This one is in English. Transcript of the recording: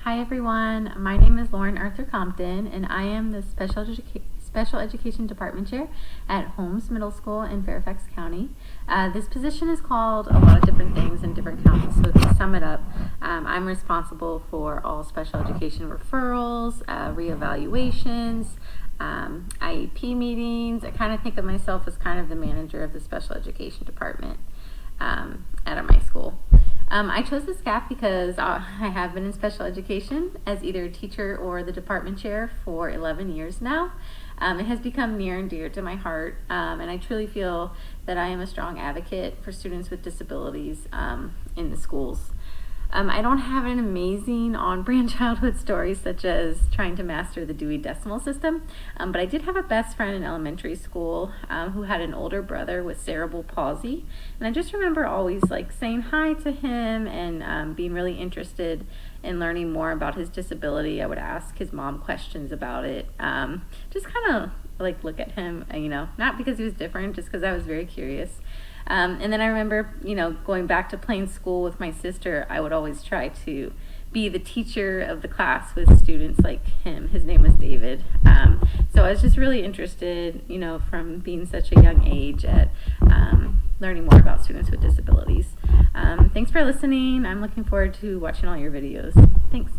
Hi everyone, my name is Lauren Arthur-Compton and I am the Special Education Department Chair at Holmes Middle School in Fairfax County. This position is called a lot of different things in different counties, so to sum it up, I'm responsible for all special education referrals, reevaluations, IEP meetings. I kind of think of myself as kind of the manager of the special education department at my school. I chose this gap because I have been in special education as either a teacher or the department chair for 11 years now. It has become near and dear to my heart, and I truly feel that I am a strong advocate for students with disabilities in the schools. I don't have an amazing on-brand childhood story such as trying to master the Dewey Decimal System, but I did have a best friend in elementary school who had an older brother with cerebral palsy, and I just remember always saying hi to him and being really interested in learning more about his disability. I would ask his mom questions about it, just kind of look at him, not because he was different, just because I was very curious. And then I remember, going back to plain school with my sister, I would always try to be the teacher of the class with students like him. His name was David. So I was just really interested, from being such a young age at learning more about students with disabilities. Thanks for listening. I'm looking forward to watching all your videos. Thanks.